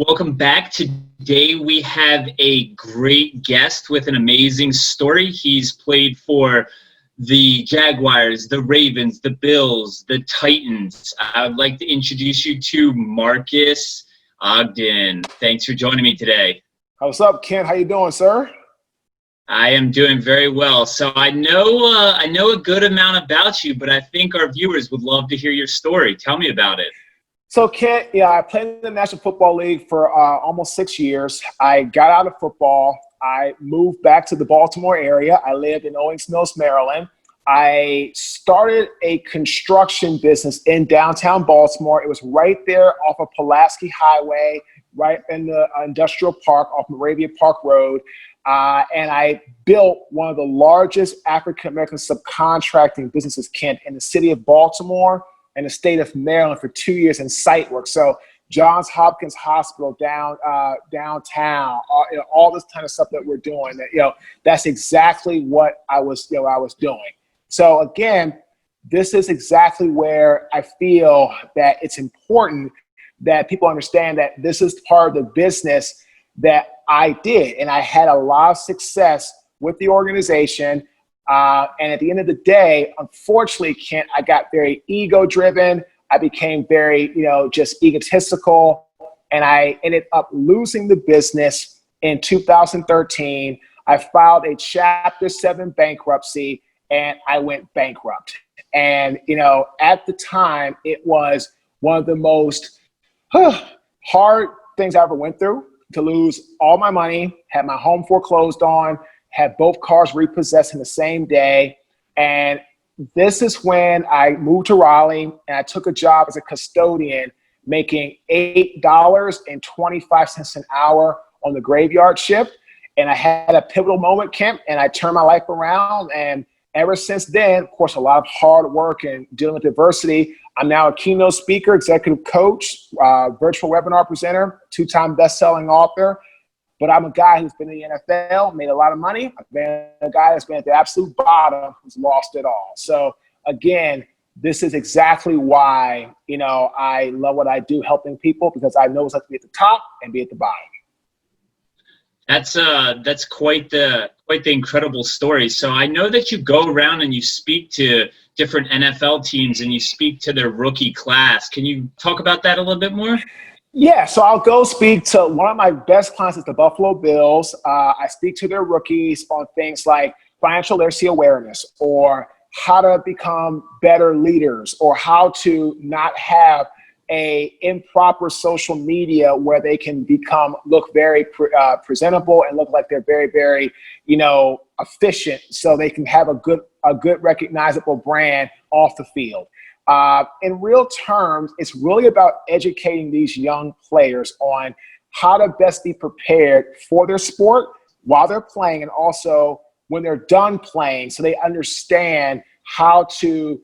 Welcome back. Today we have a great guest with an amazing story. He's played for the Jaguars, the Ravens, the Bills, the Titans. I would like to introduce you to Marques Ogden. Thanks for joining me today. What's up, Kent? How you doing, sir? I am doing very well. So I know a good amount about you, but I think our viewers would love to hear your story. Tell me about it. So, Kent, I played in the National Football League for almost 6 years. I got out of football. I moved back to the Baltimore area. I lived in Owings Mills, Maryland. I started a construction business in downtown Baltimore. It was right there off of Pulaski Highway, right in the industrial park off Moravia Park Road. And I built one of the largest African-American subcontracting businesses, Kent, in the city of Baltimore and the state of Maryland for 2 years in site work. So Johns Hopkins Hospital downtown, all this kind of stuff that we're doing. That's exactly what I was doing. So again, this is exactly where I feel that it's important that people understand that this is part of the business that I did, and I had a lot of success with the organization. And at the end of the day, unfortunately, Kent, I got very ego-driven. I became very, just egotistical, and I ended up losing the business in 2013. I filed a Chapter 7 bankruptcy, and I went bankrupt. And, at the time, it was one of the most hard things I ever went through, to lose all my money, had my home foreclosed on, had both cars repossessed in the same day. And this is when I moved to Raleigh and I took a job as a custodian, making $8.25 an hour on the graveyard shift. And I had a pivotal moment, Kemp, and I turned my life around. And ever since then, of course, a lot of hard work and dealing with adversity. I'm now a keynote speaker, executive coach, virtual webinar presenter, 2-time best-selling author. But I'm a guy who's been in the NFL, made a lot of money. I've been a guy that's been at the absolute bottom, who's lost it all. So again, this is exactly why, I love what I do, helping people, because I know it's like to be at the top and be at the bottom. That's quite the incredible story. So I know that you go around and you speak to different NFL teams and you speak to their rookie class. Can you talk about that a little bit more? Yeah, so I'll go speak to one of my best clients is the Buffalo Bills. I speak to their rookies on things like financial literacy awareness, or how to become better leaders, or how to not have a improper social media where they can look very presentable and look like they're very, very, efficient, so they can have a good recognizable brand off the field. In real terms, it's really about educating these young players on how to best be prepared for their sport while they're playing, and also when they're done playing, so they understand how to,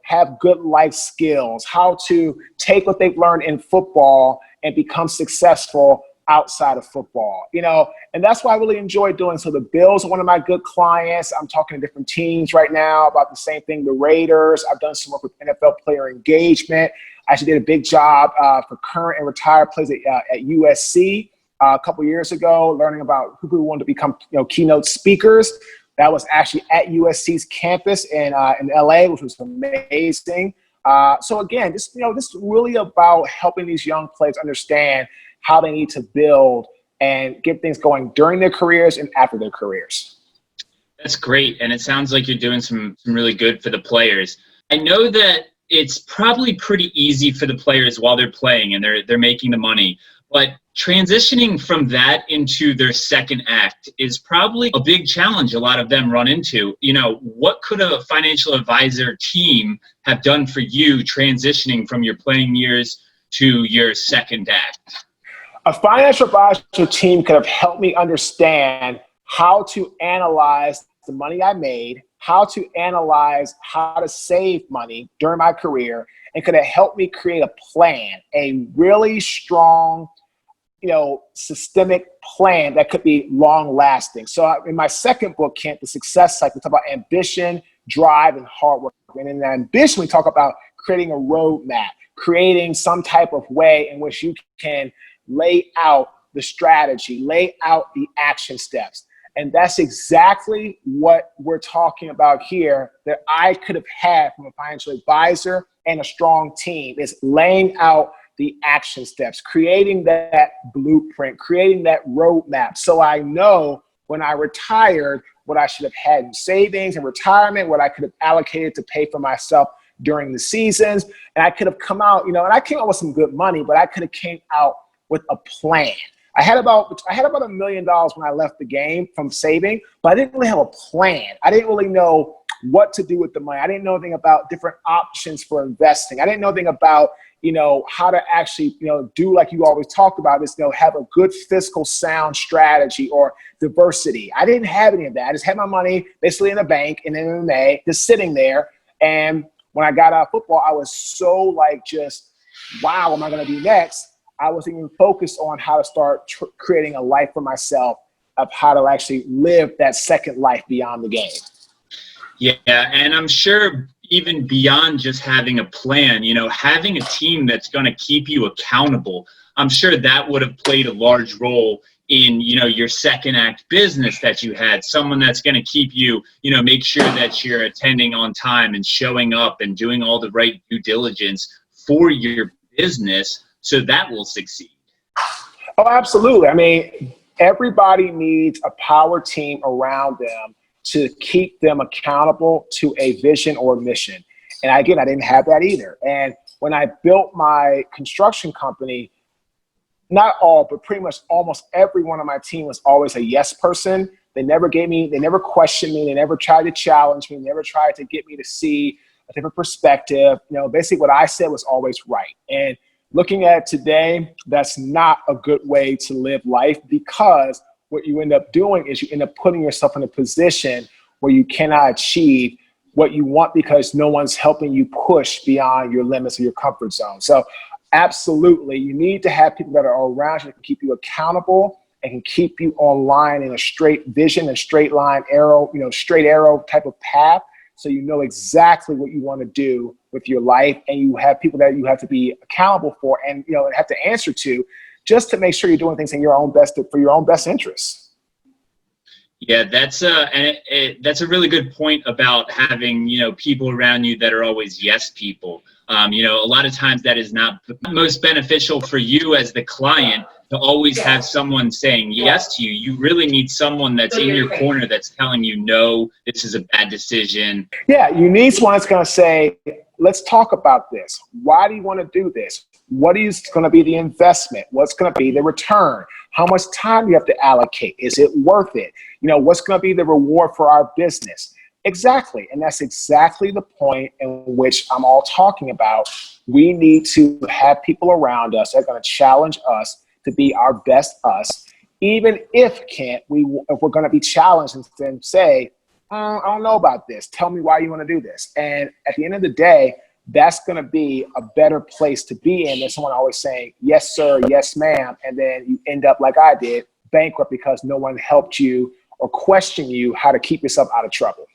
have good life skills, how to take what they've learned in football and become successful outside of football, and that's why I really enjoy doing. So the Bills are one of my good clients. I'm talking to different teams right now about the same thing. The Raiders, I've done some work with NFL player engagement. I actually did a big job for current and retired players at USC a couple years ago, learning about who wanted to become, keynote speakers. That was actually at USC's campus in LA, which was amazing. So again, this is really about helping these young players understand how they need to build and get things going during their careers and after their careers. That's great. And it sounds like you're doing some really good for the players. I know that it's probably pretty easy for the players while they're playing and they're making the money, but transitioning from that into their second act is probably a big challenge a lot of them run into. What could a financial advisor team have done for you transitioning from your playing years to your second act? A financial advisor team could have helped me understand how to analyze the money I made, how to analyze how to save money during my career, and could have helped me create a plan, a really strong, systemic plan that could be long lasting. So in my second book, Kent, The Success Cycle, we talk about ambition, drive, and hard work. And in ambition, we talk about creating a roadmap, creating some type of way in which you can lay out the strategy, lay out the action steps. And that's exactly what we're talking about here that I could have had from a financial advisor and a strong team, is laying out the action steps, creating that blueprint, creating that roadmap. So I know when I retired what I should have had in savings and retirement, what I could have allocated to pay for myself during the seasons. And I could have come out, and I came out with some good money, but I could have came out with a plan. I had about $1 million when I left the game from saving, but I didn't really have a plan. I didn't really know what to do with the money. I didn't know anything about different options for investing. I didn't know anything about, how to actually, do like you always talk about this, have a good fiscal sound strategy or diversity. I didn't have any of that. I just had my money basically in a bank in MMA, just sitting there. And when I got out of football, I was so wow, what am I going to do next? I wasn't even focused on how to start creating a life for myself, of how to actually live that second life beyond the game. Yeah, and I'm sure even beyond just having a plan, having a team that's going to keep you accountable, I'm sure that would have played a large role in, your second act business that you had, someone that's going to keep you, make sure that you're attending on time and showing up and doing all the right due diligence for your business so that will succeed. Oh, absolutely. I mean, everybody needs a power team around them to keep them accountable to a vision or mission. And again, I didn't have that either. And when I built my construction company, not all, but pretty much almost every one of my team was always a yes person. They never questioned me. They never tried to challenge me. They never tried to get me to see a different perspective. Basically what I said was always right. And looking at today, that's not a good way to live life, because what you end up doing is you end up putting yourself in a position where you cannot achieve what you want because no one's helping you push beyond your limits or your comfort zone. So absolutely, you need to have people that are around you that can keep you accountable and can keep you online in a straight vision, a straight line arrow, straight arrow type of path. So you know exactly what you want to do with your life, and you have people that you have to be accountable for and have to answer to, just to make sure you're doing things in your own for your own best interests. Yeah, that's a really good point about having people around you that are always yes people. A lot of times that is not most beneficial for you as the client to always have someone saying yes to you. You really need someone that's in your corner that's telling you, no, this is a bad decision. Yeah, you need someone that's going to say, let's talk about this. Why do you want to do this? What is going to be the investment? What's going to be the return? How much time do you have to allocate? Is it worth it? What's going to be the reward for our business? Exactly. And that's exactly the point in which I'm all talking about. We need to have people around us that are going to challenge us to be our best us, even if we're going to be challenged and then say, I don't know about this. Tell me why you want to do this. And at the end of the day, that's going to be a better place to be in than someone always saying, yes, sir, yes, ma'am. And then you end up like I did, bankrupt because no one helped you or questioned you how to keep yourself out of trouble.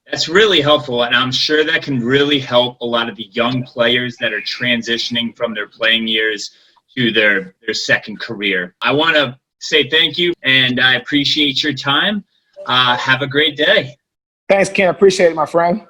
That's really helpful, and I'm sure that can really help a lot of the young players that are transitioning from their playing years to their second career. I want to say thank you, and I appreciate your time. Have a great day. Thanks, Ken. Appreciate it, my friend.